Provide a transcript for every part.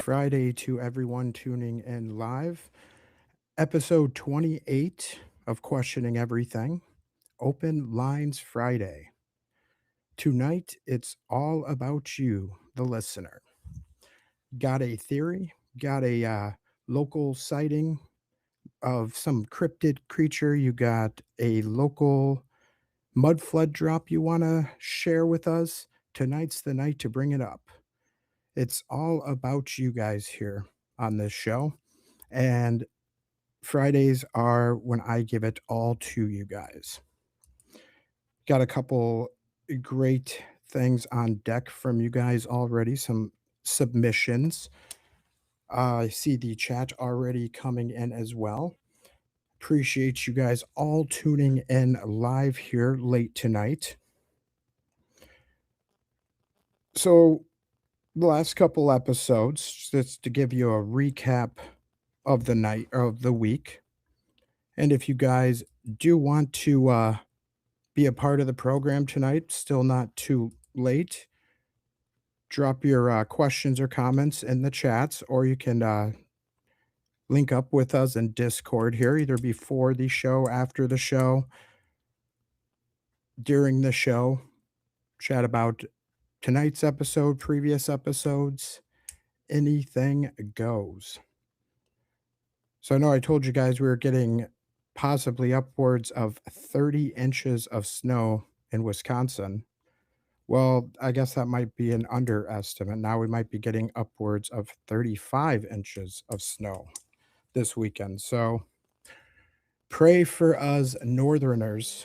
Friday to everyone tuning in live. Episode 28 of Questioning Everything, Open Lines Friday. Tonight, it's all about you, the listener. Got a theory? Got a local sighting of some cryptid creature? You got a local mud flood drop you want to share with us? Tonight's the night to bring it up. It's all about you guys here on this show. And Fridays are when I give it all to you guys. Got a couple great things on deck from you guys already, some submissions. I see the chat already coming in as well. Appreciate you guys all tuning in live here late tonight. So, the last couple episodes, just to give you a recap of the night of the week. And if you guys do want to be a part of the program tonight, still not too late, drop your questions or comments in the chats, or you can link up with us in Discord here, either before the show, after the show, during the show. Chat about tonight's episode, previous episodes, anything goes. So I know I told you guys we were getting possibly upwards of 30 inches of snow in Wisconsin. Well, I guess that might be an underestimate. Now we might be getting upwards of 35 inches of snow this weekend. So pray for us northerners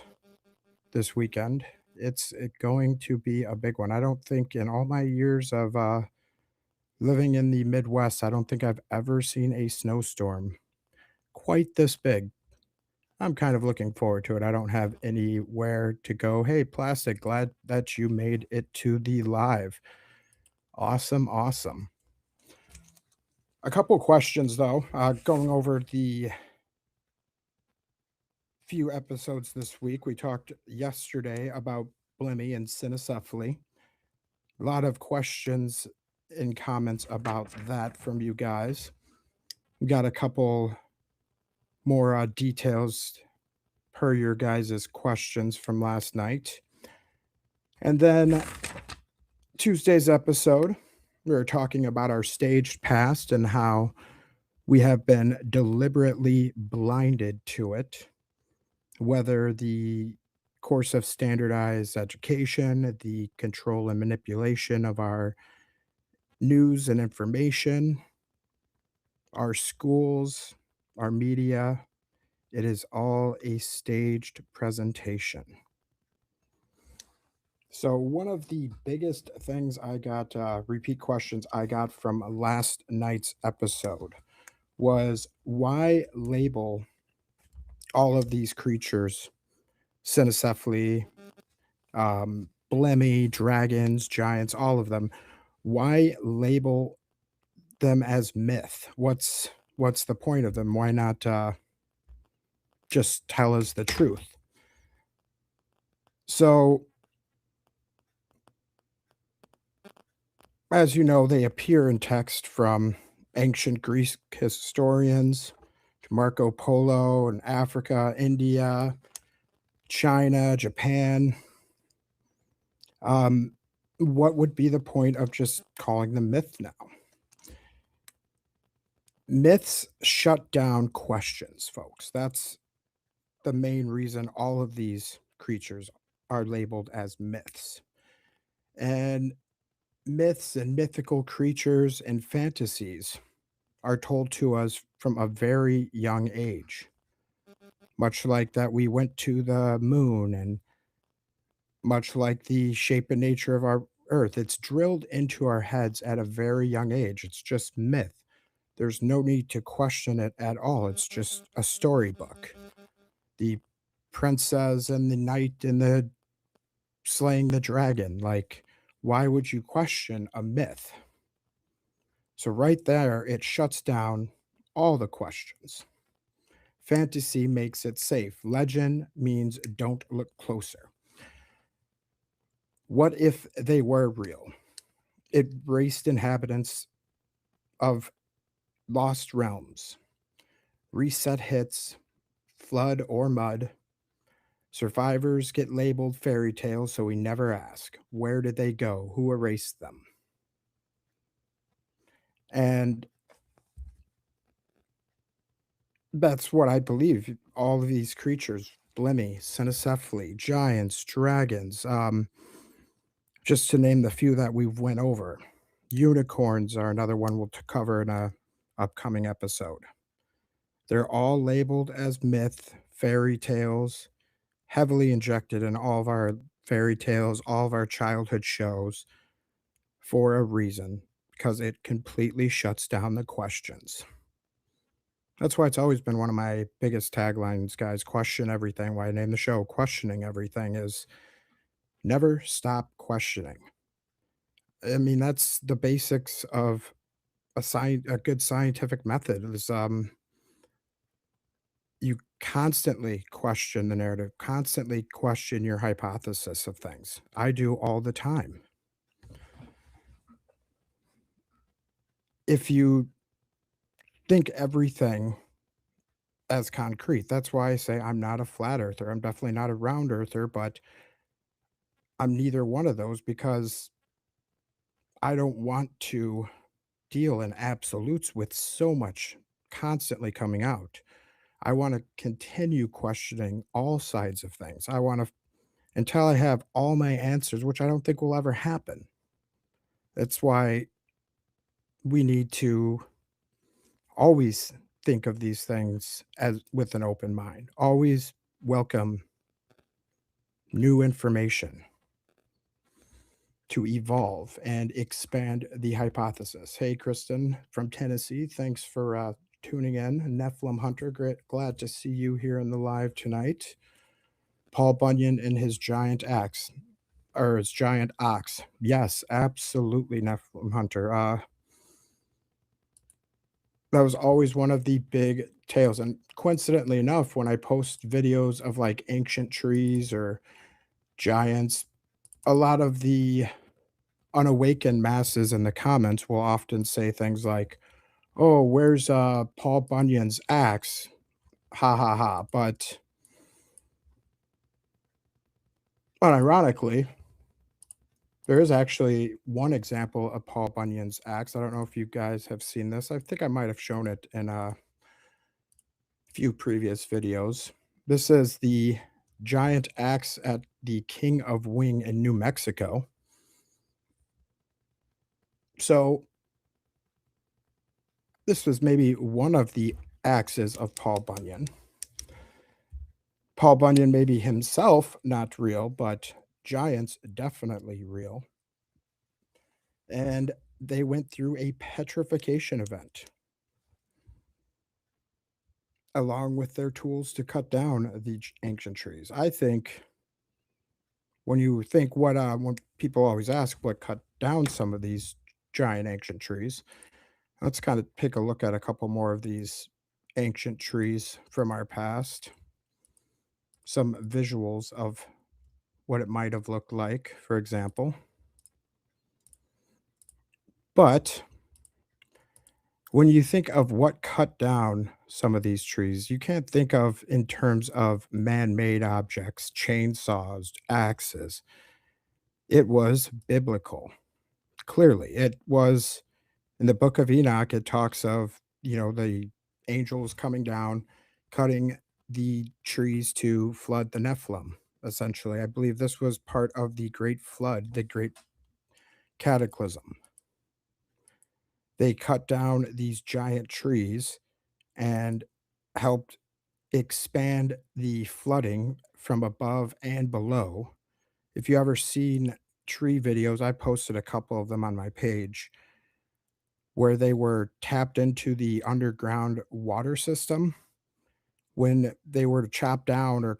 this weekend. It's going to be a big one. I don't think in all my years of living in the Midwest, I don't think I've ever seen a snowstorm quite this big. I'm kind of looking forward to it. I don't have anywhere to go. Hey, Plastic, glad that you made it to the live. Awesome, awesome. A couple questions though. Going over the few episodes this week, we talked yesterday about Blemmyae and Cynocephali. A lot of questions and comments about that from you guys. We got a couple more details per your guys' questions from last night. And then Tuesday's episode, we were talking about our staged past and how we have been deliberately blinded to it, whether the course of standardized education, the control and manipulation of our news and information, our schools, our media, it is all a staged presentation. So, one of the biggest things I got, repeat questions I got from last night's episode was why label all of these creatures, Cynocephali, Blemmyae, dragons, giants, all of them, why label them as myth? What's the point of them? Why not just tell us the truth? So, as you know, they appear in text from ancient Greek historians to Marco Polo in Africa, India, China, Japan. What would be the point of just calling them myth now? Myths shut down questions, folks. That's the main reason all of these creatures are labeled as myths. And myths and mythical creatures and fantasies are told to us from a very young age. Much like that, we went to the moon, and much like the shape and nature of our earth, it's drilled into our heads at a very young age. It's just myth. There's no need to question it at all. It's just a storybook. The princess and the knight and the slaying the dragon. Like, why would you question a myth? So, right there, it shuts down all the questions. Fantasy makes it safe. Legend means don't look closer. What if they were real? It raced inhabitants of lost realms, reset hits, flood or mud. Survivors get labeled fairy tales, so we never ask, where did they go? Who erased them? And that's what I believe. All of these creatures, Blemmyae, Cynocephali, giants, dragons, just to name the few that we've went over. Unicorns are another one we'll cover in a upcoming episode. They're all labeled as myth, fairy tales, heavily injected in all of our fairy tales, all of our childhood shows for a reason, because it completely shuts down the questions. That's why it's always been one of my biggest taglines, guys. Question everything. Why I named the show Questioning Everything is never stop questioning. I mean, that's the basics of a good scientific method is you constantly question the narrative, constantly question your hypothesis of things. I do all the time. If you think everything as concrete, that's why I say I'm not a flat earther. I'm definitely not a round earther, but I'm neither one of those because I don't want to deal in absolutes with so much constantly coming out. I want to continue questioning all sides of things. I want to until I have all my answers, which I don't think will ever happen. That's why we need to always think of these things as with an open mind. Always welcome new information to evolve and expand the hypothesis. Hey, Kristen from Tennessee, thanks for tuning in. Nephilim Hunter, glad to see you here in the live tonight. Paul Bunyan and his giant axe, or his giant ox. Yes, absolutely, Nephilim Hunter. That was always one of the big tales. And coincidentally enough, when I post videos of like ancient trees or giants, a lot of the unawakened masses in the comments will often say things like, "Oh, where's Paul Bunyan's axe? Ha ha ha." But unironically, there is actually one example of Paul Bunyan's axe. I don't know if you guys have seen this. I think I might have shown it in a few previous videos. This is the giant axe at the King of Wing in New Mexico. So this was maybe one of the axes of Paul Bunyan. Paul Bunyan maybe himself not real, but giants definitely real. And they went through a petrification event along with their tools to cut down the ancient trees. I think when you think when people always ask what cut down some of these giant ancient trees, let's kind of take a look at a couple more of these ancient trees from our past. Some visuals of what it might have looked like, for example. But when you think of what cut down some of these trees, you can't think of in terms of man-made objects, chainsaws, axes. It was biblical. Clearly, it was in the book of Enoch, it talks of, the angels coming down, cutting the trees to flood the Nephilim, essentially. I believe this was part of the great flood, the great cataclysm. They cut down these giant trees and helped expand the flooding from above and below. If you ever seen tree videos, I posted a couple of them on my page where they were tapped into the underground water system when they were chopped down or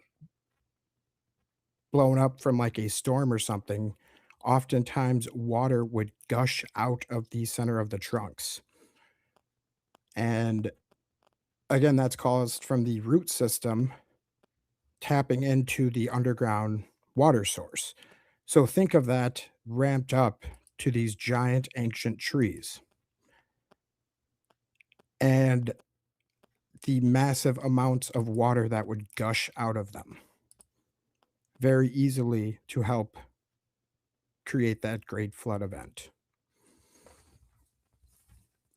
blown up from like a storm or something. Oftentimes, water would gush out of the center of the trunks. And again, that's caused from the root system tapping into the underground water source. So think of that ramped up to these giant ancient trees. and the massive amounts of water that would gush out of them very easily to help create that great flood event.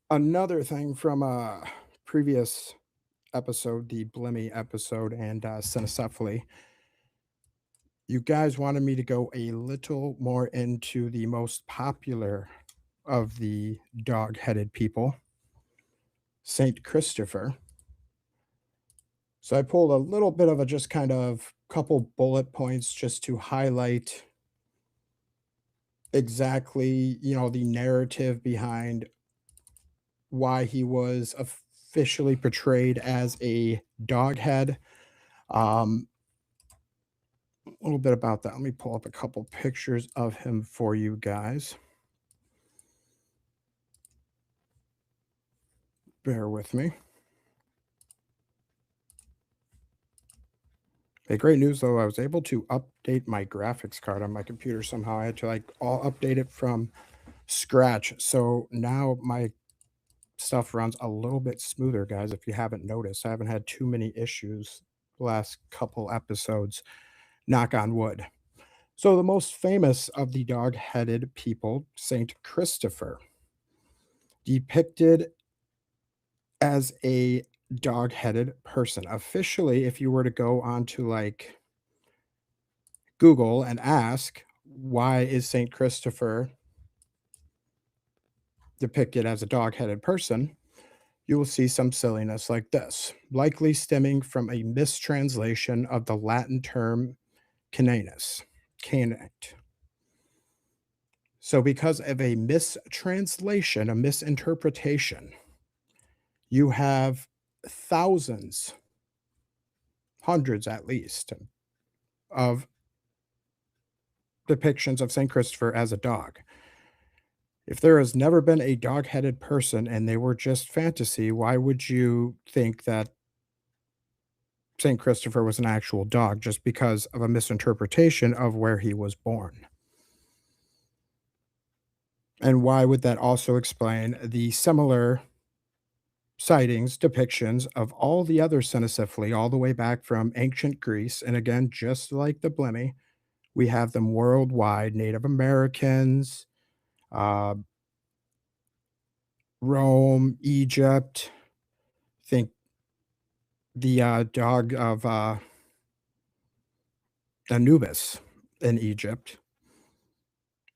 Another thing from a previous episode, the Blemmyae episode and Cynocephali, you guys wanted me to go a little more into the most popular of the dog-headed people, Saint Christopher. So I pulled a little bit of a just kind of couple bullet points just to highlight exactly, the narrative behind why he was officially portrayed as a doghead. Um, a little bit about that. Let me pull up a couple pictures of him for you guys. Bear with me. Hey, great news though. I was able to update my graphics card on my computer somehow. I had to like all update it from scratch. So now my stuff runs a little bit smoother, guys. If you haven't noticed, I haven't had too many issues the last couple episodes. Knock on wood. So the most famous of the dog-headed people, Saint Christopher, depicted as a dog-headed person. Officially, if you were to go onto like Google and ask, why is Saint Christopher depicted as a dog-headed person, you will see some silliness like this, likely stemming from a mistranslation of the Latin term caninus, canite. So because of a mistranslation, a misinterpretation, you have thousands, hundreds at least, of depictions of St. Christopher as a dog. If there has never been a dog-headed person and they were just fantasy, why would you think that St. Christopher was an actual dog just because of a misinterpretation of where he was born? And why would that also explain the similar sightings, depictions of all the other Cynocephali all the way back from ancient Greece? And again, just like the Blemmyae, we have them worldwide, Native Americans, uh, Rome, Egypt. Think the dog of Anubis in Egypt.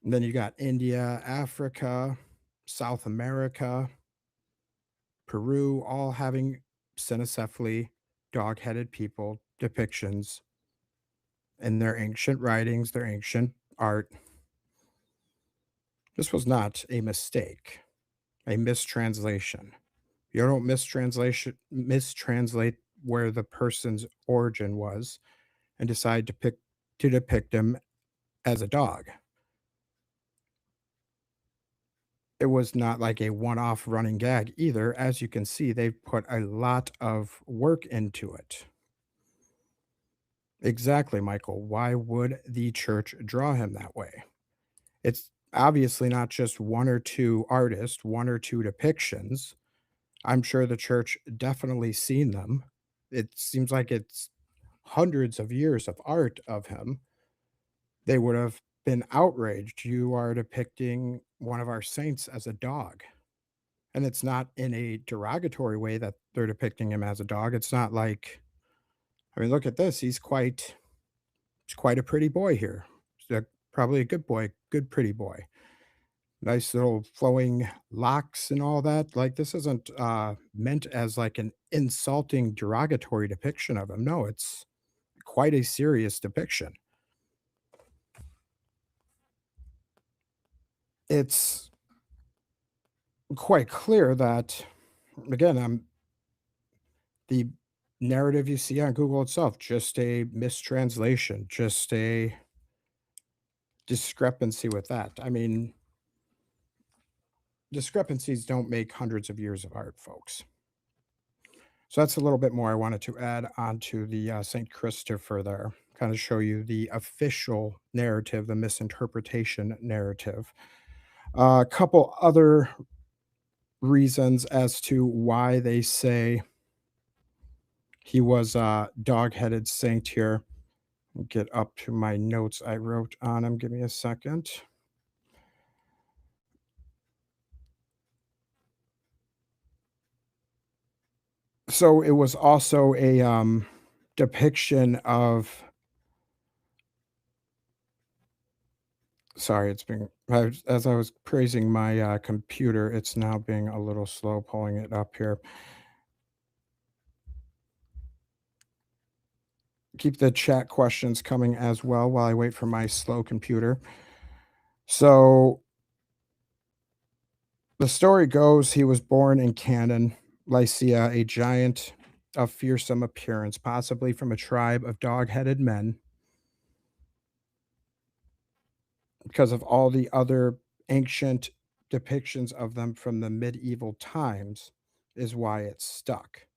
And then you got India, Africa, South America, Peru, all having Cynocephali, dog-headed people depictions in their ancient writings, their ancient art. This was not a mistake, a mistranslation. You don't mistranslate where the person's origin was and decide to depict him as a dog. It was not like a one-off running gag either. As you can see, they've put a lot of work into it. Exactly, Michael. Why would the church draw him that way? It's obviously not just one or two artists, one or two depictions. I'm sure the church definitely seen them. It seems like it's hundreds of years of art of him. They would have been outraged. You are depicting one of our saints as a dog. And it's not in a derogatory way that they're depicting him as a dog. It's not like, I mean, look at this. He's quite a pretty boy here. Probably a good boy, good pretty boy. Nice little flowing locks and all that. Like this isn't meant as like an insulting, derogatory depiction of him. No, it's quite a serious depiction. It's quite clear that, again, the narrative you see on Google itself, just a mistranslation, just a discrepancy with that. I mean, discrepancies don't make hundreds of years of art, folks. So that's a little bit more I wanted to add onto the St. Christopher there, kind of show you the official narrative, the misinterpretation narrative. A couple other reasons as to why they say he was a dog-headed saint here. I'll get up to my notes I wrote on him. Give me a second. So it was also a depiction of, sorry, it's been as I was praising my computer, it's now being a little slow pulling it up here. Keep the chat questions coming as well while I wait for my slow computer. So the story goes he was born in Canaan, Lycia, a giant of fearsome appearance, possibly from a tribe of dog-headed men, because of all the other ancient depictions of them from the medieval times is why it's stuck.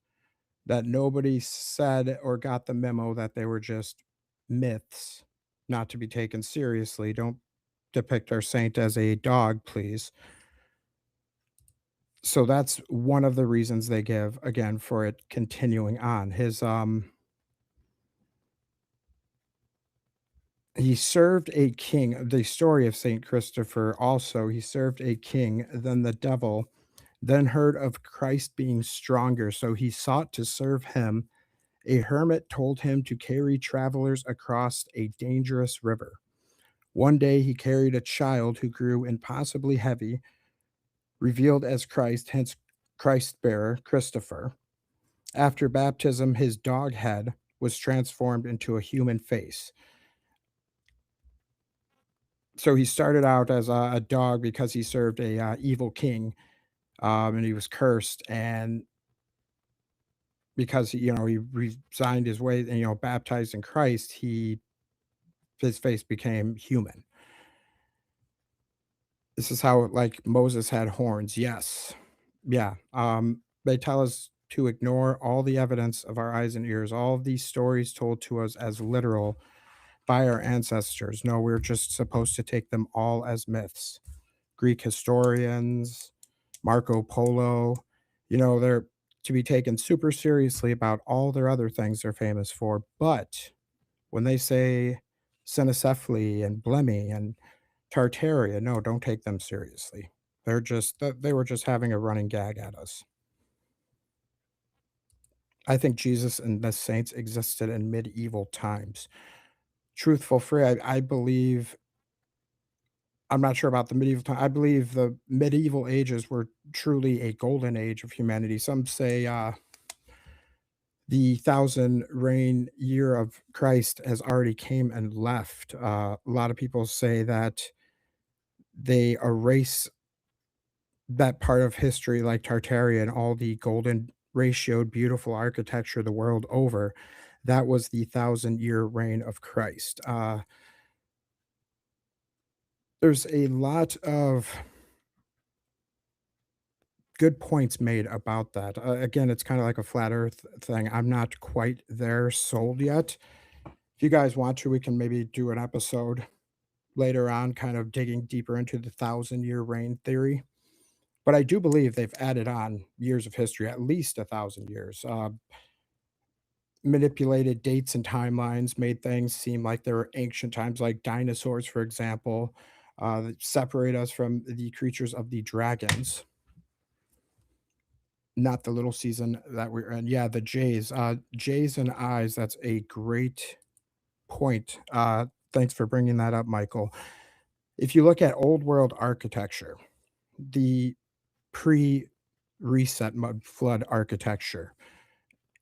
That nobody said or got the memo that they were just myths, not to be taken seriously. Don't depict our saint as a dog, please. So that's one of the reasons they give, again, for it continuing on. He served a king. The story of Saint Christopher also, he served a king, then the devil, then heard of Christ being stronger, so he sought to serve him. A hermit told him to carry travelers across a dangerous river. One day he carried a child who grew impossibly heavy, revealed as Christ, hence Christ bearer, Christopher. After baptism, his dog head was transformed into a human face. So he started out as a dog because he served a evil king, and he was cursed. And because he resigned his way and baptized in Christ, his face became human. This is how, like, Moses had horns. Yes. Yeah. They tell us to ignore all the evidence of our eyes and ears, all of these stories told to us as literal by our ancestors. No, we're just supposed to take them all as myths. Greek historians, Marco Polo, they're to be taken super seriously about all their other things they're famous for. But when they say Cynocephali and Blemmyae and Tartaria, no, don't take them seriously. They were just having a running gag at us. I think Jesus and the saints existed in medieval times. Truthful free, I believe, I'm not sure about the medieval time. I believe the medieval ages were truly a golden age of humanity. Some say the thousand reign year of Christ has already came and left. A lot of people say that they erase that part of history, like Tartaria and all the golden ratioed beautiful architecture the world over. That was the thousand-year reign of Christ. There's a lot of good points made about that. Again, it's kind of like a flat earth thing. I'm not quite there sold yet. If you guys want to, we can maybe do an episode later on, kind of digging deeper into the thousand-year reign theory. But I do believe they've added on years of history, at least 1,000 years. Manipulated dates and timelines, made things seem like they were ancient times, like dinosaurs, for example, that separate us from the creatures of the dragons, not the little season that we're in. Yeah, the Jays. Jays and eyes, that's a great point. Thanks for bringing that up, Michael. If you look at old world architecture, the pre-reset mud flood architecture,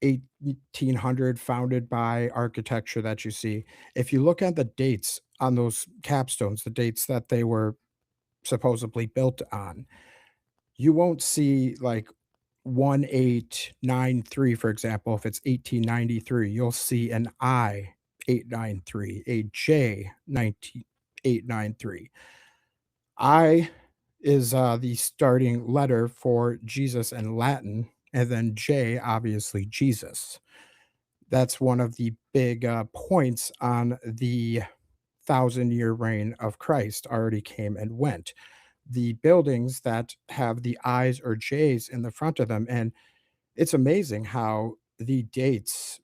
1800 founded by architecture that you see. If you look at the dates on those capstones, the dates that they were supposedly built on, you won't see like 1893, for example. If it's 1893, you'll see an I 893, a J 9893. I is the starting letter for Jesus in Latin, and then J, obviously Jesus. That's one of the big points on the thousand-year reign of Christ already came and went. the buildings that have the I's or J's in the front of them. And it's amazing how the dates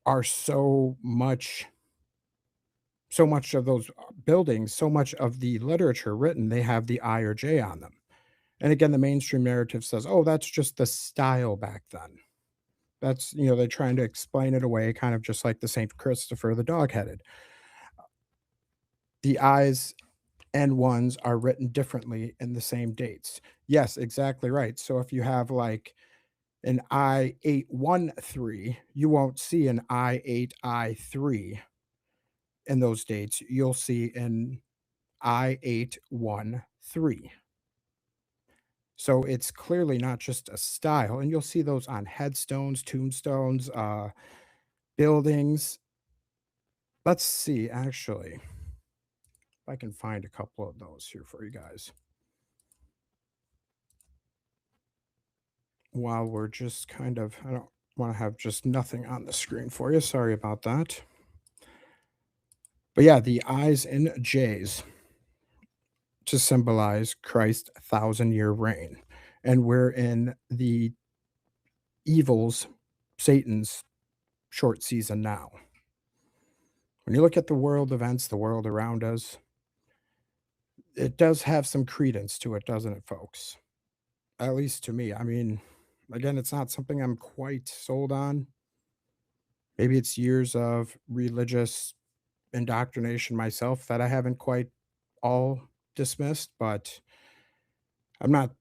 are so much of those buildings, so much of the literature written, they have the I or J on them. And again, the mainstream narrative says, oh, that's just the style back then. That's, they're trying to explain it away, kind of just like the St. Christopher, the dog headed. The I's and ones are written differently in the same dates. Yes, exactly right. So if you have like an I813, you won't see an I8I3 in those dates. You'll see an I813. So it's clearly not just a style, and you'll see those on headstones, tombstones, buildings. Let's see, actually, if I can find a couple of those here for you guys. While we're just kind of, I don't want to have just nothing on the screen for you. Sorry about that. But yeah, the I's and J's to symbolize Christ's 1,000-year reign. And we're in the evil's, Satan's short season now. When you look at the world events, the world around us, it does have some credence to it, doesn't it, folks? At least to me. I mean, again, it's not something I'm quite sold on. Maybe it's years of religious indoctrination myself that I haven't quite all dismissed, but I'm not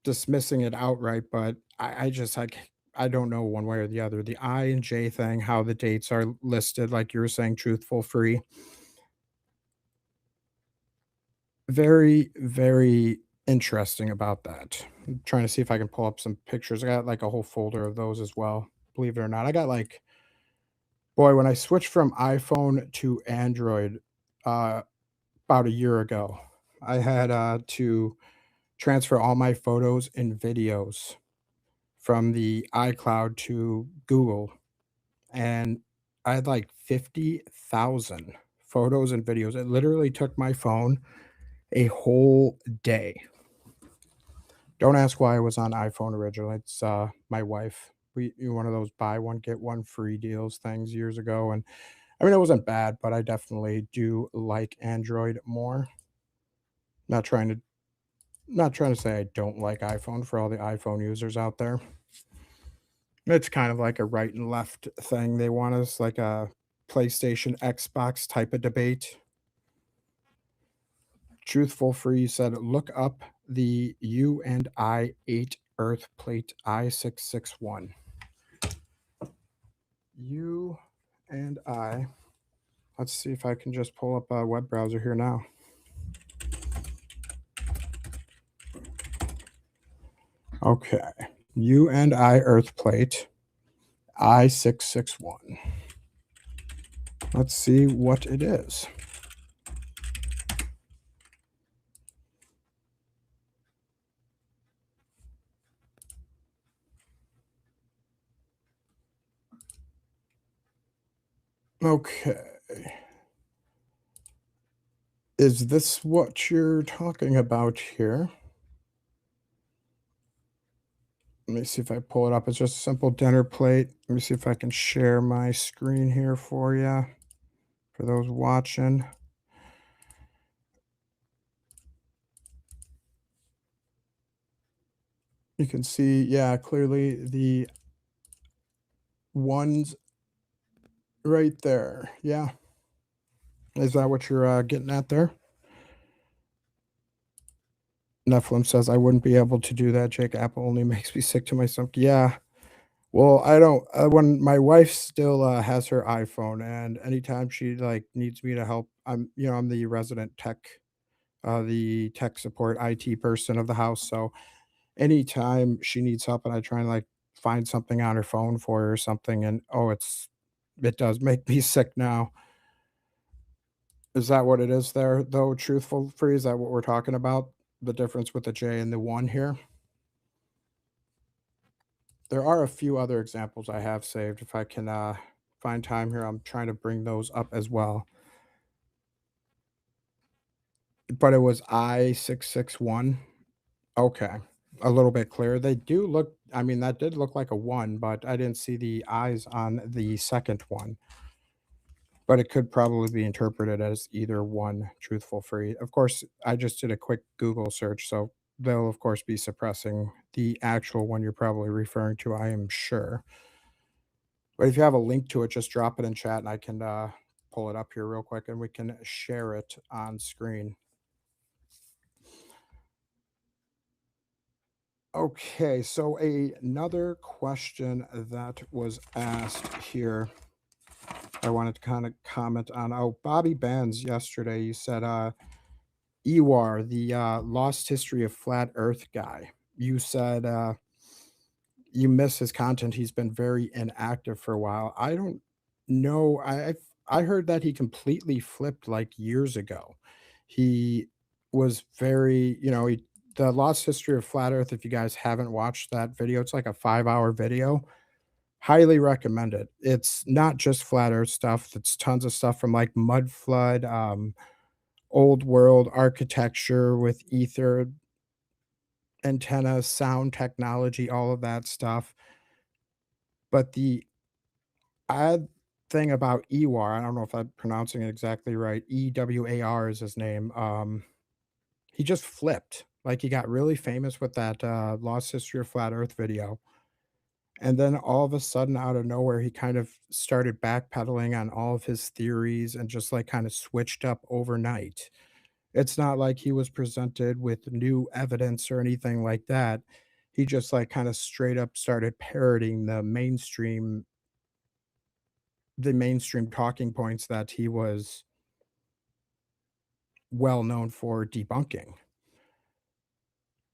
dismissing it outright, but I just like I don't know one way or the other. The I and J thing, how the dates are listed, like you were saying, truthful, free. Very, very interesting about that. I'm trying to see if I can pull up some pictures. I got like a whole folder of those as well. Believe it or not. I got like boy, when I switched from iPhone to Android about a year ago, I had to transfer all my photos and videos from the iCloud to Google, and I had like 50,000 photos and videos. It literally took my phone a whole day. Don't ask why I was on iPhone originally. It's my wife. We one of those buy one get one free deals things years ago, and I mean it wasn't bad, but I definitely do like Android more. Not trying to not trying to say I don't like iPhone for all the iPhone users out there. It's kind of like a right and left thing. They want us like a PlayStation, Xbox type of debate. Truthful Free said, look up the U and I 8 Earth Plate I661. U and I. Let's see if I can just pull up a web browser here now. Okay. U and I Earth Plate I661. Let's see what it is. Okay. Is this what you're talking about here? Let me see if I pull it up. It's just a simple dinner plate. Let me see if I can share my screen here for you, for those watching. You can see, yeah, clearly the ones right there. Yeah. Is that what you're getting at there? Nephilim says, I wouldn't be able to do that. Jake Apple only makes me sick to my stomach. Yeah. Well, I don't, when my wife still has her iPhone, and anytime she like needs me to help, I'm the resident tech, the tech support IT person of the house. So anytime she needs help and I try and like find something on her phone for her or something, and oh, it does make me sick now. Is that what it is there, though? Truthful free? Is that what we're talking about? The difference with the J and the one here? There are a few other examples I have saved. If I can find time here, I'm trying to bring those up as well. but it was I-661? Okay. A little bit clearer. They do look, I mean, that did look like a 1, but I didn't see the eyes on the second one. But it could probably be interpreted as either one, truthful, free. Of course, I just did a quick Google search, so they'll, of course, be suppressing the actual one you're probably referring to, I am sure. But if you have a link to it, just drop it in chat and I can pull it up here real quick and we can share it on screen. Okay, so another question that was asked here, I wanted to kind of comment on. Oh, Bobby Bands yesterday, you said, Ewar, the Lost History of Flat Earth guy. You said you miss his content. He's been very inactive for a while. I don't know. I heard that he completely flipped like years ago. He was very, the Lost History of Flat Earth. If you guys haven't watched that video, it's like a 5-hour video. Highly recommend it. It's not just flat Earth stuff. It's tons of stuff from like mud flood, old world architecture with ether antennas, sound technology, all of that stuff. But the odd thing about Ewar, I don't know if I'm pronouncing it exactly right. EWAR is his name. He just flipped. Like he got really famous with that Lost History of Flat Earth video. And then all of a sudden, out of nowhere, he kind of started backpedaling on all of his theories and just like kind of switched up overnight. It's not like he was presented with new evidence or anything like that. He just like kind of straight up started parroting the mainstream talking points that he was well known for debunking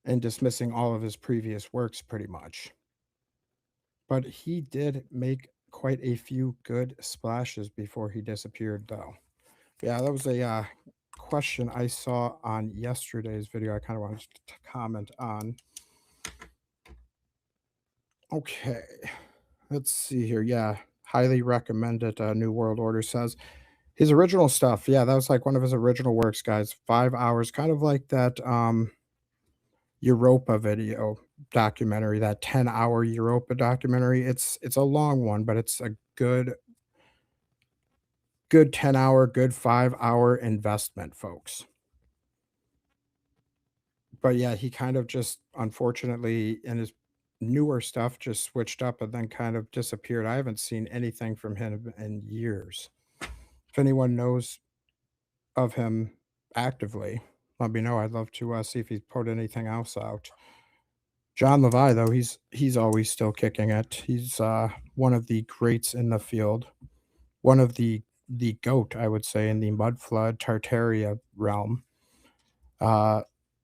and dismissing all of his previous works pretty much. But he did make quite a few good splashes before he disappeared, though. Yeah, that was a question I saw on yesterday's video. I kind of wanted to comment on. Okay, let's see here. Yeah, highly recommend it. New World Order says his original stuff. Yeah, that was like one of his original works, guys. 5 hours, kind of like that Europa video documentary, that 10-hour Europa documentary. It's a long one, but it's a good 10-hour, good 5-hour investment, folks. But yeah, he kind of just unfortunately in his newer stuff just switched up and then kind of disappeared. I haven't seen anything from him in years. If anyone knows of him actively, let me know. I'd love to see if he's put anything else out. John Levi, though, he's always still kicking it. He's one of the greats in the field, one of the goat, I would say, in the mud flood Tartaria realm. Uh,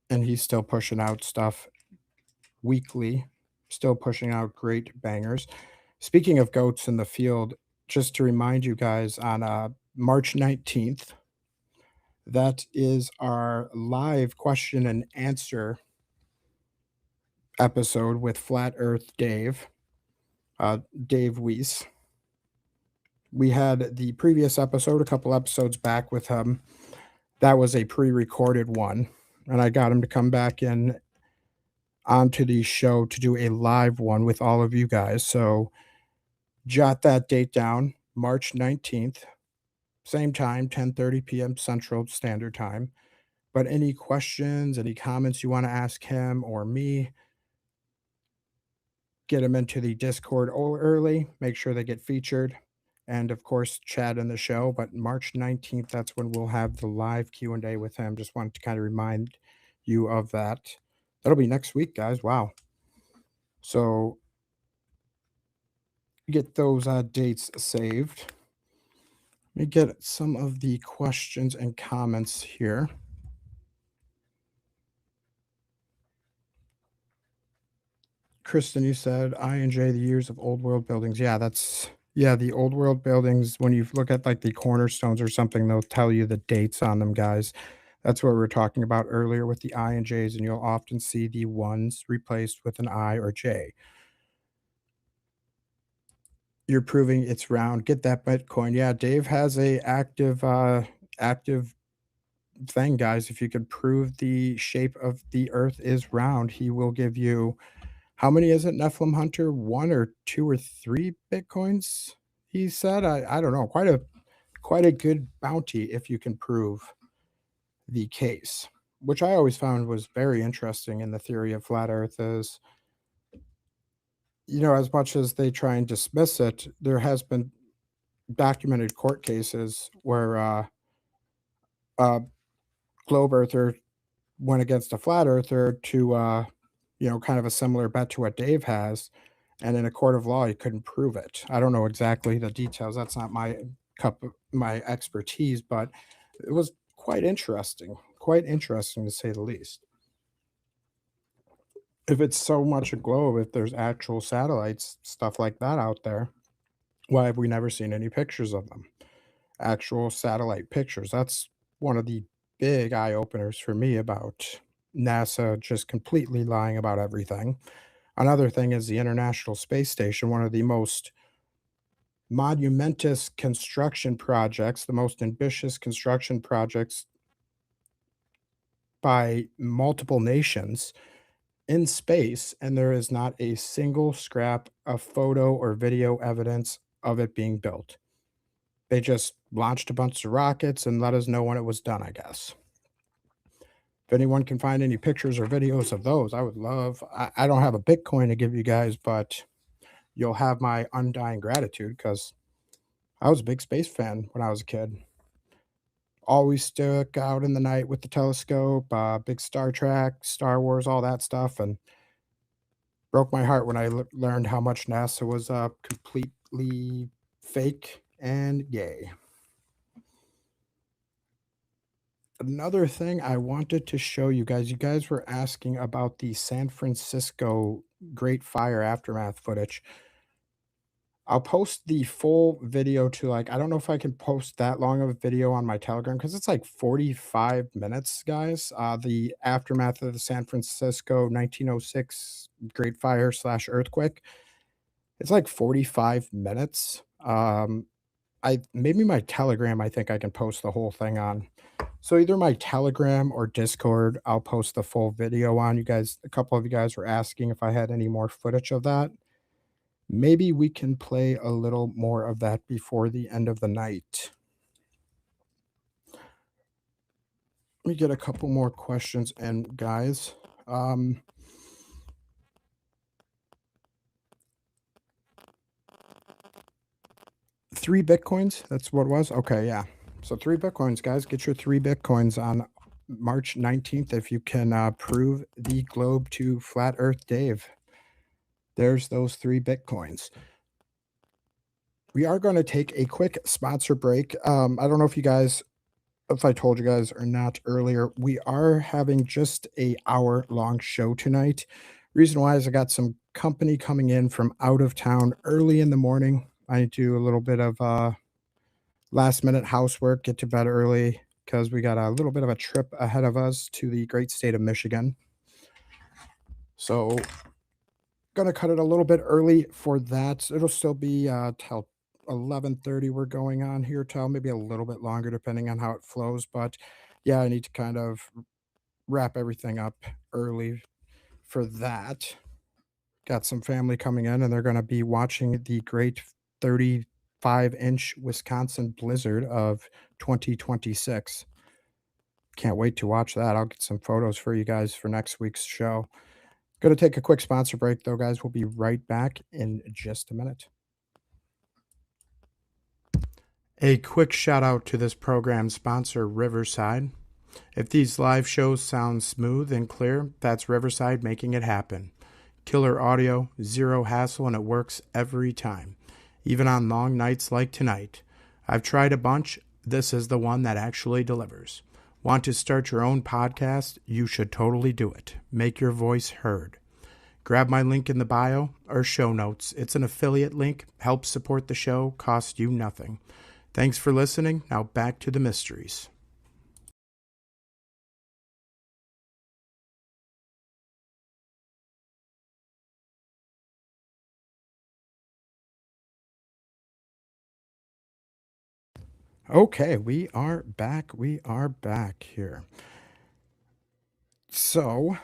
and he's still pushing out stuff weekly, still pushing out great bangers. Speaking of goats in the field, just to remind you guys, on March 19th, that is our live question and answer episode with Flat Earth Dave, Dave Weiss. We had the previous episode, a couple episodes back with him. That was a pre recorded one. And I got him to come back in onto the show to do a live one with all of you guys. So jot that date down, March 19th, same time, 10:30 p.m. Central Standard Time. But any questions, any comments you want to ask him or me, get them into the Discord early, make sure they get featured, and of course, chat in the show. But March 19th, that's when we'll have the live Q&A with him. Just wanted to kind of remind you of that. That'll be next week, guys. Wow. So get those dates saved. Let me get some of the questions and comments here. Kristen, you said I&J, the years of old world buildings. Yeah, the old world buildings, when you look at like the cornerstones or something, they'll tell you the dates on them, guys. That's what we were talking about earlier with the I&Js, and you'll often see the ones replaced with an I or J. You're proving it's round. Get that Bitcoin. Yeah, Dave has a active thing, guys. If you could prove the shape of the Earth is round, he will give you, how many is it, Nephilim Hunter? 1 or 2 or 3 Bitcoins, he said? I don't know. Quite a good bounty if you can prove the case, which I always found was very interesting in the theory of flat Earth is, as much as they try and dismiss it, there has been documented court cases where a globe earther went against a flat earther to, kind of a similar bet to what Dave has, and in a court of law, he couldn't prove it. I don't know exactly the details. That's not my expertise, but it was quite interesting to say the least. If it's so much a globe, if there's actual satellites, stuff like that out there, why have we never seen any pictures of them? Actual satellite pictures. That's one of the big eye openers for me about NASA just completely lying about everything. Another thing is the International Space Station, one of the most monumentous construction projects, the most ambitious construction projects by multiple nations in space, and there is not a single scrap of photo or video evidence of it being built. They just launched a bunch of rockets and let us know when it was done, I guess. If anyone can find any pictures or videos of those, I would love. I don't have a Bitcoin to give you guys, but you'll have my undying gratitude because I was a big space fan when I was a kid. Always stuck out in the night with the telescope, big Star Trek, Star Wars, all that stuff, and broke my heart when I learned how much NASA was completely fake and gay. Another thing I wanted to show you guys were asking about the San Francisco Great Fire aftermath footage. I'll post the full video to, like, I don't know if I can post that long of a video on my Telegram because it's like 45 minutes, guys. The aftermath of the San Francisco 1906 Great Fire slash earthquake. It's like 45 minutes. I maybe my Telegram, I think I can post the whole thing on. So either my Telegram or Discord, I'll post the full video on. You guys, a couple of you guys were asking if I had any more footage of that. Maybe we can play a little more of that before the end of the night. Let me get a couple more questions in, guys. 3 Bitcoins, that's what it was? Okay, yeah. So 3 Bitcoins, guys. Get your 3 Bitcoins on March 19th if you can prove the globe to Flat Earth Dave. There's those 3 Bitcoins. We are going to take a quick sponsor break. I don't know if I told you guys or not earlier, we are having just a hour-long show tonight. Reason why is I got some company coming in from out of town early in the morning. I need to do a little bit of last-minute housework, get to bed early because we got a little bit of a trip ahead of us to the great state of Michigan. So, gonna cut it a little bit early for that. It'll still be till 11:30 we're going on here till maybe a little bit longer depending on how it flows, but yeah, I need to kind of wrap everything up early for that. Got some family coming in and they're going to be watching the great 35-inch Wisconsin blizzard of 2026. Can't wait to watch that. I'll get some photos for you guys for next week's show. Going to take a quick sponsor break though, guys. We'll be right back in just a minute. A quick shout out to this program sponsor, Riverside. If these live shows sound smooth and clear, that's Riverside making it happen. Killer audio, zero hassle, and it works every time, even on long nights like tonight. I've tried a bunch. This is the one that actually delivers. Want to start your own podcast? You should totally do it. Make your voice heard. Grab my link in the bio or show notes. It's an affiliate link, helps support the show, costs you nothing. Thanks for listening. Now back to the mysteries. Okay, we are back. We are back here. So,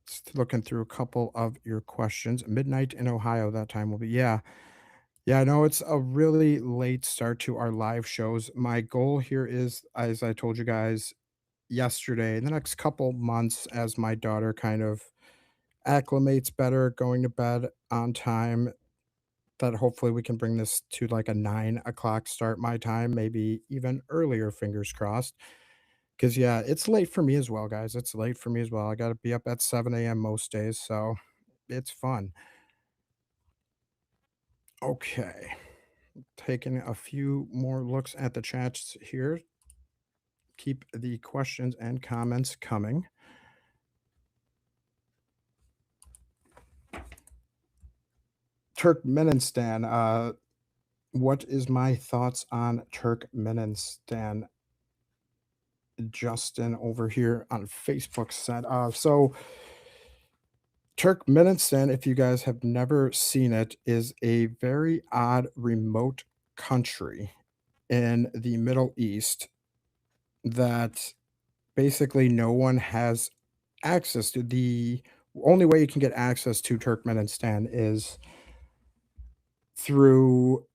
just looking through a couple of your questions. Midnight in Ohio, that time will be. Yeah. Yeah, I know it's a really late start to our live shows. My goal here is, as I told you guys yesterday, in the next couple months, as my daughter kind of acclimates better, going to bed on time, that hopefully we can bring this to like a 9 o'clock start my time, maybe even earlier, fingers crossed. Because, yeah, it's late for me as well, guys. It's late for me as well. I got to be up at 7 a.m. most days. So it's fun. Okay. Taking a few more looks at the chats here. Keep the questions and comments coming. Turkmenistan. What is my thoughts on Turkmenistan? Justin over here on Facebook said. So Turkmenistan, if you guys have never seen it, is a very odd remote country in the Middle East that basically no one has access to. The only way you can get access to Turkmenistan is through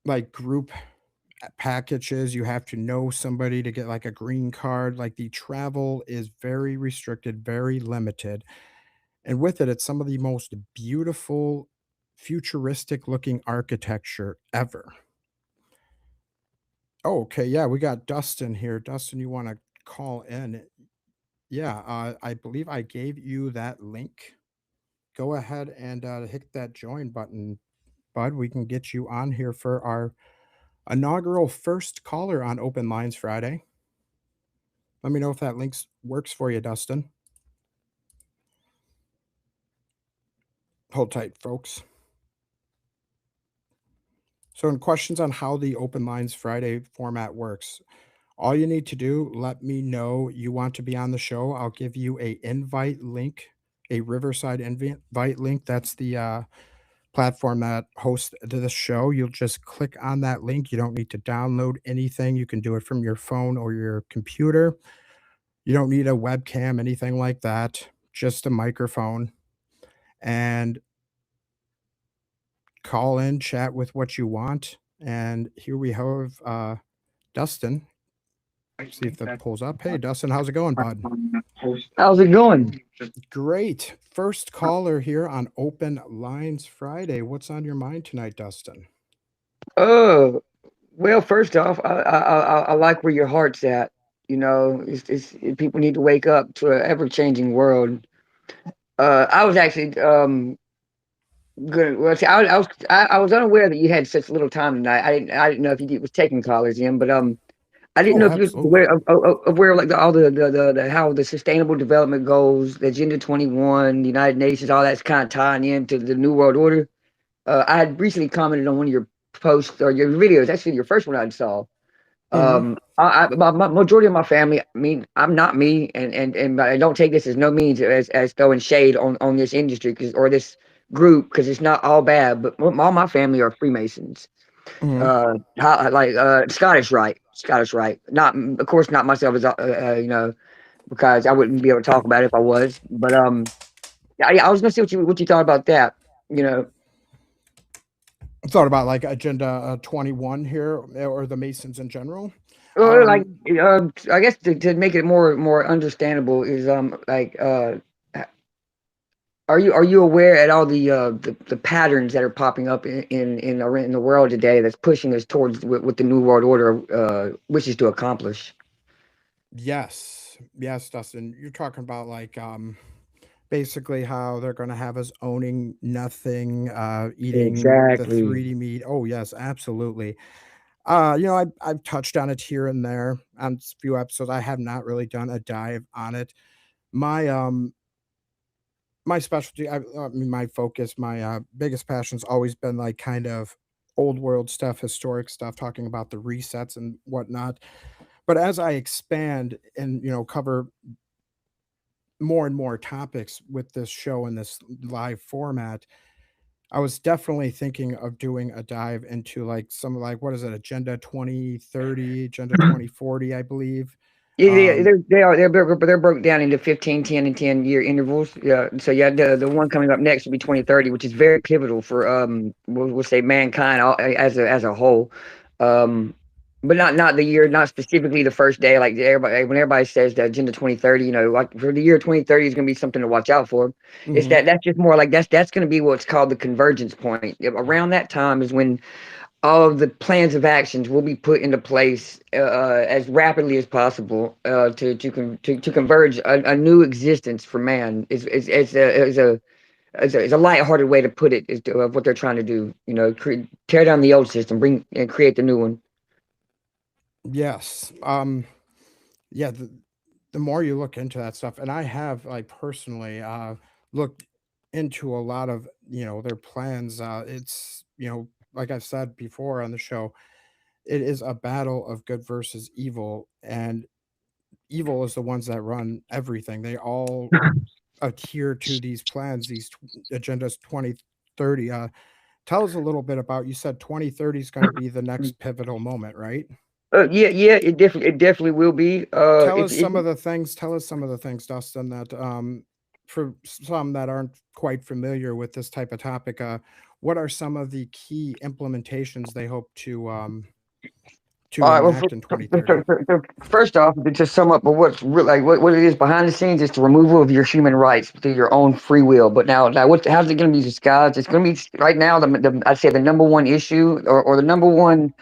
like group packages. You have to know somebody to get like a green card. Like the travel is very restricted, very limited. And with it, it's some of the most beautiful, futuristic looking architecture ever. Oh, okay. Yeah, we got Dustin here. Dustin, you want to call in? Yeah, I believe I gave you that link. Go ahead and hit that join button, bud. We can get you on here for our inaugural first caller on Open Lines Friday. Let me know if that link works for you, Dustin. Hold tight, folks. So, in questions on how the Open Lines Friday format works, all you need to do, let me know you want to be on the show. I'll give you a invite link, a Riverside invite link. That's the platform that hosts this show. You'll just click on that link. You don't need to download anything. You can do it from your phone or your computer. You don't need a webcam, anything like that. Just a microphone and call in, chat with what you want. And here we have Dustin. See if that pulls up. Hey, Dustin, how's it going, bud? How's it going? Great. First caller here on Open Lines Friday. What's on your mind tonight, Dustin? Uh, well, first off, I like where your heart's at. You know, people need to wake up to an ever changing world. I was actually good. Well, see, I was unaware that you had such little time tonight. I didn't know if you was taking callers in, but I didn't Oh, know if you was absolutely. aware of where like all the how the Sustainable Development Goals, the Agenda 21, the United Nations, all that's kind of tying into the New World Order. I had recently commented on one of your posts or your videos, actually your first one I saw. Hmm. My majority of my family, I mean, I'm not me, and I don't take this as no means as throwing shade on this industry or this group because it's not all bad. But all my family are Freemasons. Hmm. Scottish Rite. Not, of course, not myself as because I wouldn't be able to talk about it if I was. But yeah, I was gonna see what you thought about that. You know, Thought about like Agenda 21 here or the Masons in general. Well, like, Um, I guess to make it more understandable is h- are you aware at all the patterns that are popping up in the world today that's pushing us towards what the New World Order wishes to accomplish? yes. Yes, Dustin. You're talking about like basically how they're going to have us owning nothing, eating the Exactly. 3D meat. Oh, yes, absolutely. I've touched on it here and there on a few episodes. I have not really done a dive on it. My my specialty, I mean, my focus, my biggest passion's always been like kind of old world stuff, historic stuff, talking about the resets and whatnot. But as I expand and cover more and more topics with this show and this live format, I was definitely thinking of doing a dive into like some like what is it, Agenda 2030, Agenda 2040, I believe. Yeah, Um, they're broke down into 15, 10, and 10-year intervals. Yeah, so yeah, the one coming up next will be 2030, which is very pivotal for we'll say mankind as a whole. Um, but not the year, not specifically the first day. Like everybody, when everybody says the Agenda 2030, like for the year 2030 is going to be something to watch out for. It's mhm. that's just more like that's going to be what's called the convergence point. Around that time is when all of the plans of actions will be put into place as rapidly as possible to converge a new existence for man. Is a lighthearted way to put it of what they're trying to do. Tear down the old system, bring and create the new one. Yes. Yeah, the more you look into that stuff, and I have like personally looked into a lot of, their plans. It's, like I've said before on the show, it is a battle of good versus evil, and evil is the ones that run everything. They all adhere to these plans, these agendas 2030. Tell us a little bit about, you said 2030 is going to be the next pivotal moment, right? Yeah, it definitely will be. If Tell us some of the things, Dustin, that for some that aren't quite familiar with this type of topic, what are some of the key implementations they hope to All right. Well, enact in 2030? first off, to sum up, but what's real, like what it is behind the scenes is the removal of your human rights through your own free will. But now, how's it going to be disguised? It's going to be right now. I'd say the number one issue or the number one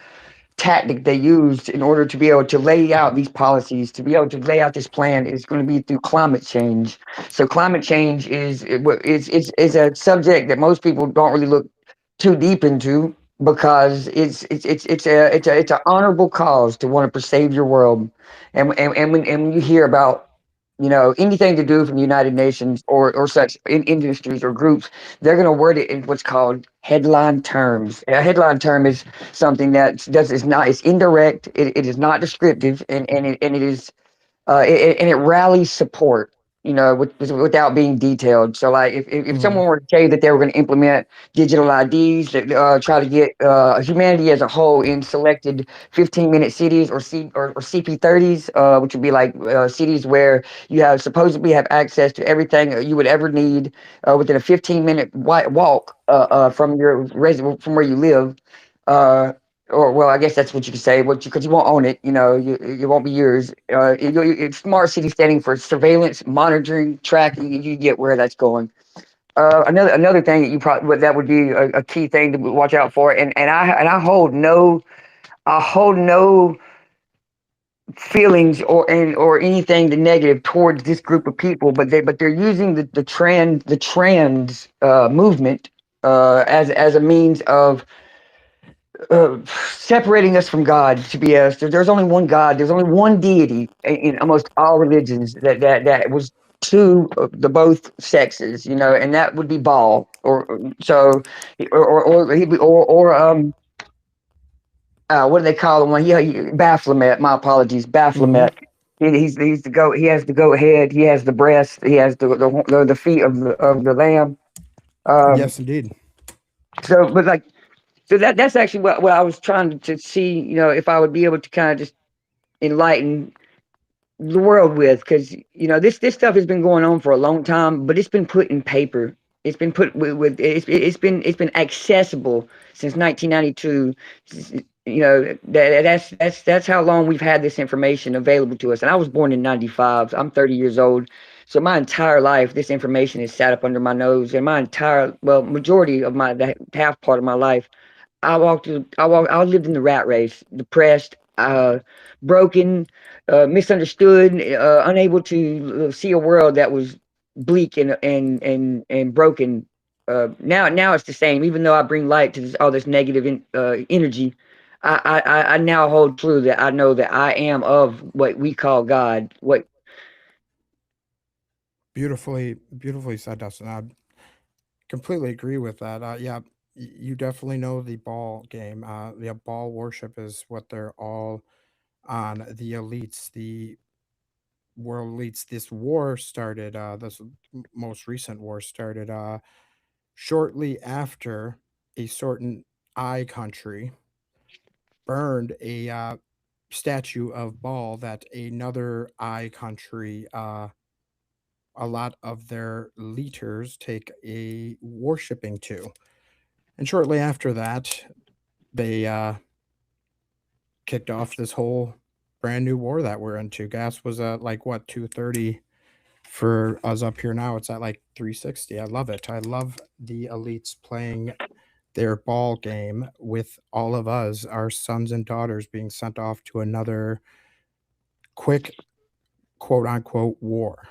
tactic they used in order to be able to lay out these policies, to be able to lay out this plan, is going to be through climate change. So climate change is a subject that most people don't really look too deep into because it's an honorable cause to want to save your world, and when you hear about anything to do from the United Nations or such industries or groups, they're going to word it in what's called headline terms. A headline term is something that does is not it's indirect, it is not descriptive, and it is and it rallies support, without being detailed. So, like, if Mhm. someone were to tell you that they were going to implement digital IDs that try to get humanity as a whole in selected 15-minute cities or CP30s, which would be like cities where you have supposedly have access to everything you would ever need within a 15-minute walk from your resident from where you live. Uh, or well, I guess that's what you could say. Because you won't own it, it won't be yours. It's smart city standing for surveillance, monitoring, tracking. You get where that's going. Another thing that you probably that would be a key thing to watch out for. And I hold no feelings or anything to negative towards this group of people, but they're using the trans movement as a means of separating us from God. To be honest, there's only one God. There's only one deity in almost all religions that was to the both sexes, and that would be Baal, or so, or what do they call him? Baphomet. My apologies, Mhm. Baphomet. He's the goat. He has the goat head. He has the breast. He has the feet of the lamb. Um, Yes, indeed. but like that's actually what I was trying to see, if I would be able to kind of just enlighten the world with, because this stuff has been going on for a long time, but it's been put in paper. It's been put it's been accessible since 1992. That's how long we've had this information available to us. And I was born in 95. I'm 30 years old. So my entire life, this information is sat up under my nose, and majority of the half part of my life, I lived in the rat race, depressed, broken, misunderstood, unable to see a world that was bleak and broken. Now it's the same. Even though I bring light to all this negative energy, I now hold true that I know that I am of what we call God. What Beautifully said, Dustin. I completely agree with that. Yeah, you definitely know the ball game. The ball worship is what they're all on. The elites, the world elites. This war started. This most recent war started. shortly after a certain I country burned a statue of Baal that another I country, a lot of their leaders take a worshipping to. And shortly after that, they kicked off this whole brand new war that we're into. Gas was at like what 230 for us up here now. It's at like 360. I love it. I love the elites playing their ball game with all of us, our sons and daughters, being sent off to another quick quote unquote war.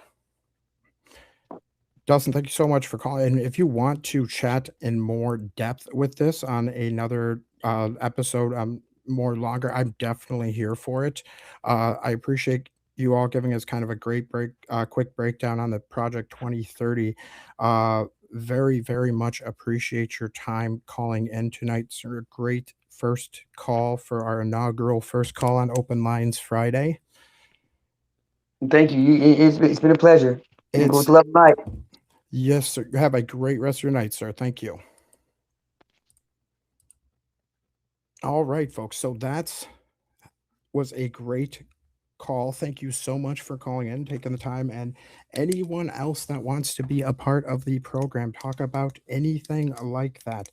Dustin, thank you so much for calling. And if you want to chat in more depth with this on another episode, more longer, I'm definitely here for it. I appreciate you all giving us kind of a quick breakdown on the Project 2030. Very, very much appreciate your time calling in tonight. It's a great first call for our inaugural first call on Open Lines Friday. Thank you. It's been a pleasure. I'm going It's to love night. Yes, sir. Have a great rest of your night, sir. Thank you. All right, folks. So that's was a great call. Thank you so much for calling in, taking the time, and anyone else that wants to be a part of the program, talk about anything like that.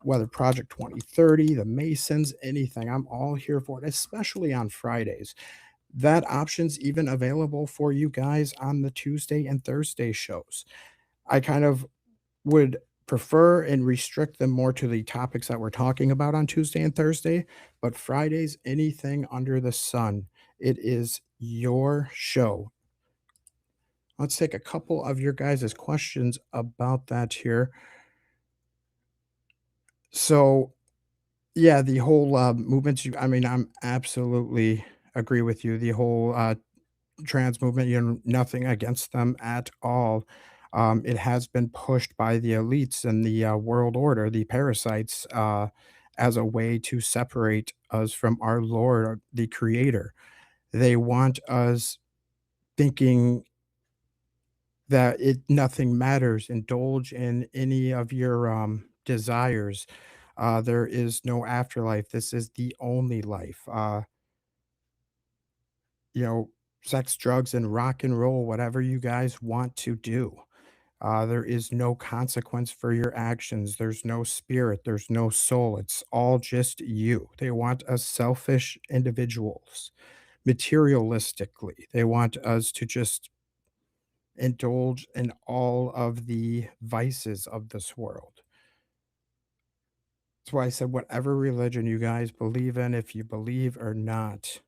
Whether Project 2030, the Masons, anything, I'm all here for it, especially on Fridays. That option's even available for you guys on the Tuesday and Thursday shows. I kind of would prefer and restrict them more to the topics that we're talking about on Tuesday and Thursday, but Fridays, anything under the sun. It is your show. Let's take a couple of your guys' questions about that here. So, yeah, the whole movements. I mean, I'm absolutely agree with you. The whole trans movement, nothing against them at all. It has been pushed by the elites and the world order, the parasites, as a way to separate us from our Lord, the Creator. They want us thinking that nothing matters. Indulge in any of your desires. There is no afterlife. This is the only life. You know, sex, drugs, and rock and roll, whatever you guys want to do. There is no consequence for your actions. There's no spirit. There's no soul. It's all just you. They want us selfish individuals, materialistically. They want us to just indulge in all of the vices of this world. That's why I said, whatever religion you guys believe in, if you believe or not,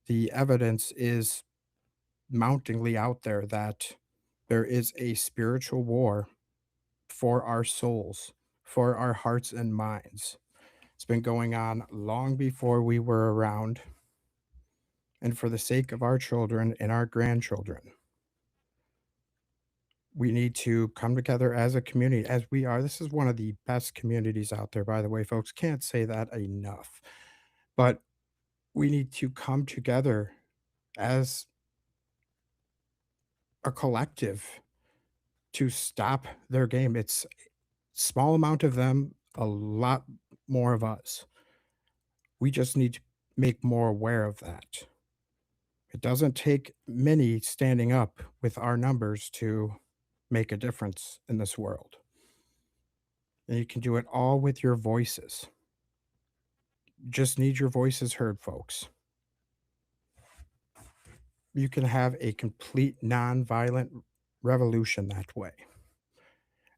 the evidence is mountingly out there that there is a spiritual war for our souls, for our hearts and minds. It's been going on long before we were around, and for the sake of our children and our grandchildren, we need to come together as a community, as we are. This is one of the best communities out there, by the way, folks. Can't say that enough. But we need to come together as a collective to stop their game. It's small amount of them, a lot more of us. We just need to make more aware of that. It doesn't take many standing up with our numbers to make a difference in this world. And you can do it all with your voices. Just need your voices heard, folks. You can have a complete non-violent revolution that way.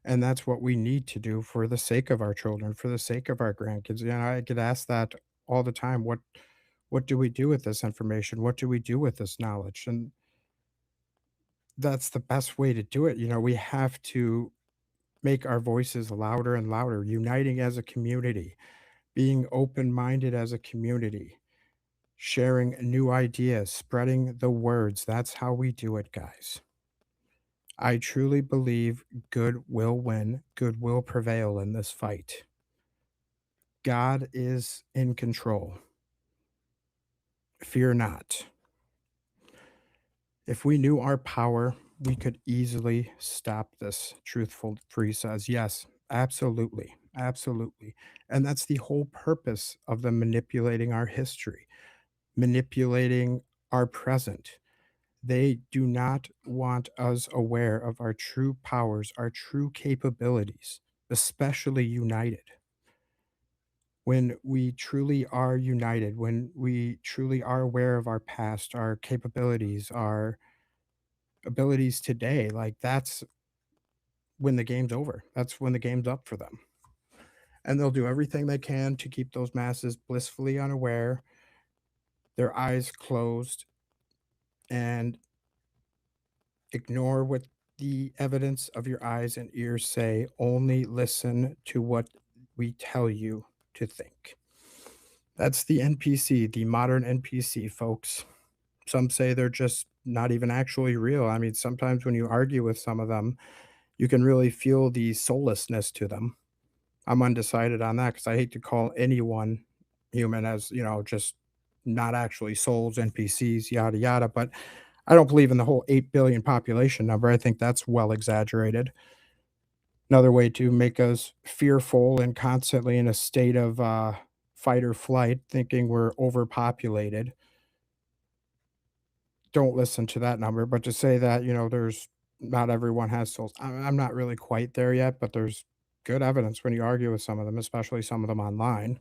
And that's what we need to do for the sake of our children, for the sake of our grandkids. I get asked that all the time. What do we do with this information? What do we do with this knowledge? And that's the best way to do it. We have to make our voices louder and louder, uniting as a community, being open-minded as a community, sharing new ideas, spreading the words. That's how we do it, guys. I truly believe good will win, good will prevail in this fight. God is in control. Fear not. If we knew our power, we could easily stop this, Truthful Free says. Yes, absolutely. Absolutely. And that's the whole purpose of them manipulating our history, manipulating our present. They do not want us aware of our true powers, our true capabilities, especially united. When we truly are united, when we truly are aware of our past, our capabilities, our abilities today, like that's when the game's over. That's when the game's up for them. And they'll do everything they can to keep those masses blissfully unaware, their eyes closed, and ignore what the evidence of your eyes and ears say. Only listen to what we tell you to think. That's the NPC, the modern NPC, folks. Some say they're just not even actually real. I mean, sometimes when you argue with some of them, you can really feel the soullessness to them. I'm undecided on that because I hate to call anyone human as, just not actually souls, NPCs, yada, yada. But I don't believe in the whole 8 billion population number. I think that's well exaggerated. Another way to make us fearful and constantly in a state of fight or flight, thinking we're overpopulated. Don't listen to that number, but to say that, there's not everyone has souls. I'm not really quite there yet, but there's good evidence when you argue with some of them, especially some of them online.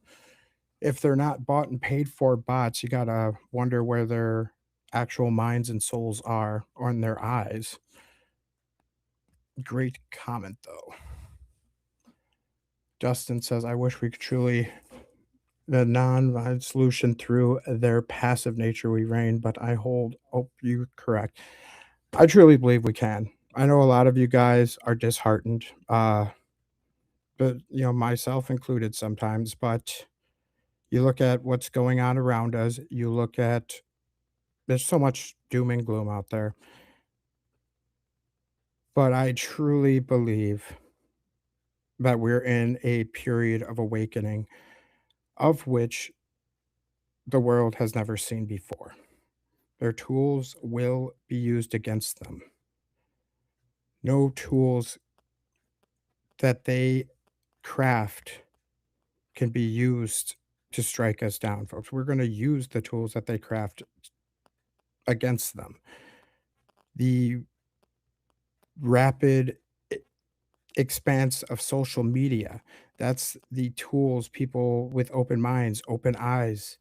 If they're not bought and paid for bots, you gotta wonder where their actual minds and souls are or in their eyes. Great comment, though. Dustin says, I wish we could truly the non-violent solution through their passive nature we reign, but I hold hope you correct. I truly believe we can. I know a lot of you guys are disheartened, but myself included sometimes. But you look at what's going on around us. You look at there's so much doom and gloom out there, but I truly believe that we're in a period of awakening, of which the world has never seen before. Their tools will be used against them. No tools that they craft can be used to strike us down, folks. We're going to use the tools that they craft against them. The rapid expanse of social media, that's the tools people with open minds, open eyes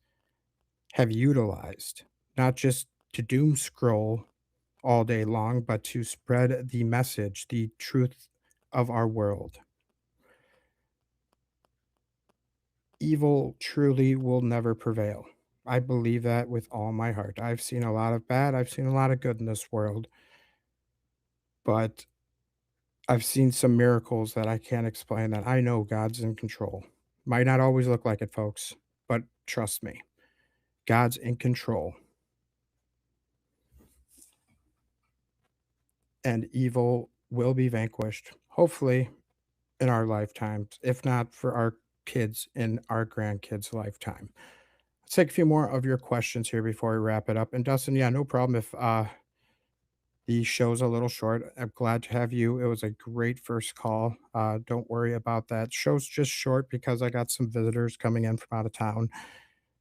have utilized, not just to doom scroll all day long, but to spread the message, the truth of our world. Evil truly will never prevail. I believe that with all my heart. I've seen a lot of bad, I've seen a lot of good in this world, but I've seen some miracles that I can't explain that I know God's in control. Might not always look like it, folks, but trust me, God's in control and evil will be vanquished, hopefully in our lifetimes, if not for our kids in our grandkids' lifetime. Let's take a few more of your questions here before we wrap it up. And Dustin, yeah, no problem if the show's a little short. I'm glad to have you. It was a great first call. Don't worry about that. Show's just short because I got some visitors coming in from out of town.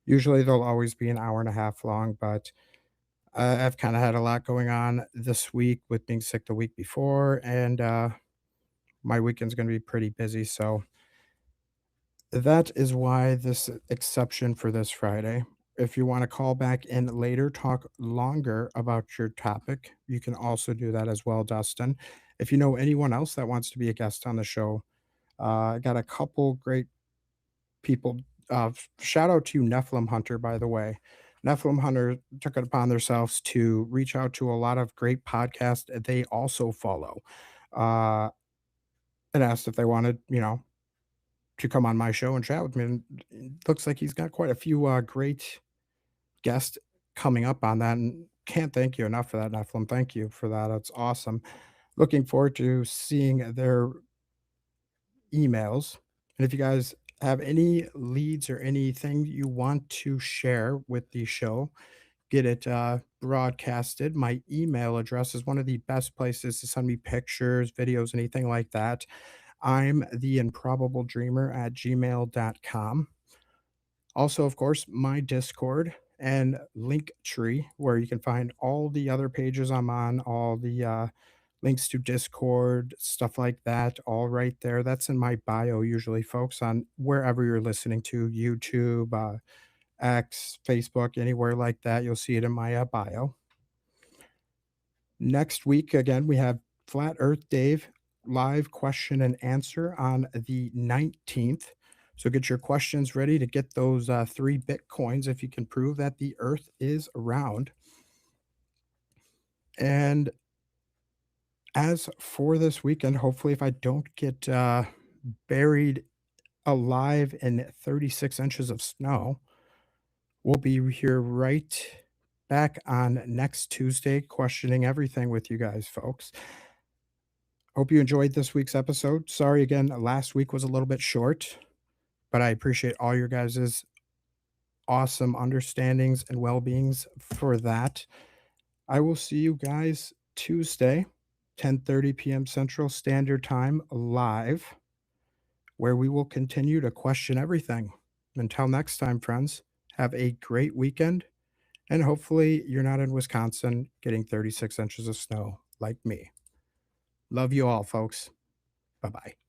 Usually they'll always be an hour and a half long, but I've kind of had a lot going on this week with being sick the week before, and my weekend's going to be pretty busy. So that is why this exception for this Friday. If you want to call back in later, talk longer about your topic, you can also do that as well, Dustin. If you know anyone else that wants to be a guest on the show, I got a couple great people. Shout out to Nephilim Hunter, by the way. Nephilim Hunter took it upon themselves to reach out to a lot of great podcasts that they also follow, uh, and asked if they wanted, to come on my show and chat with me. And it looks like he's got quite a few great guests coming up on that. And can't thank you enough for that, Nephilim. Thank you for that. That's awesome. Looking forward to seeing their emails. And if you guys have any leads or anything you want to share with the show, get it broadcasted. My email address is one of the best places to send me pictures, videos, anything like that. I'm the improbable dreamer at gmail.com. Also, of course, my Discord and link tree, where you can find all the other pages I'm on, all the links to Discord, stuff like that, all right there. That's in my bio, usually, folks, on wherever you're listening to YouTube, X, Facebook, anywhere like that. You'll see it in my bio. Next week, again, we have Flat Earth Dave live question and answer on the 19th. So get your questions ready to get those 3 Bitcoins if you can prove that the Earth is round. And as for this weekend, hopefully, if I don't get buried alive in 36 inches of snow, we'll be here right back on next Tuesday, questioning everything with you guys, folks. Hope you enjoyed this week's episode. Sorry again, last week was a little bit short, but I appreciate all your guys' awesome understandings and well-beings for that. I will see you guys Tuesday, 10:30 p.m. Central Standard Time live, where we will continue to question everything. Until next time, friends, have a great weekend, and hopefully you're not in Wisconsin getting 36 inches of snow like me. Love you all, folks. Bye-bye.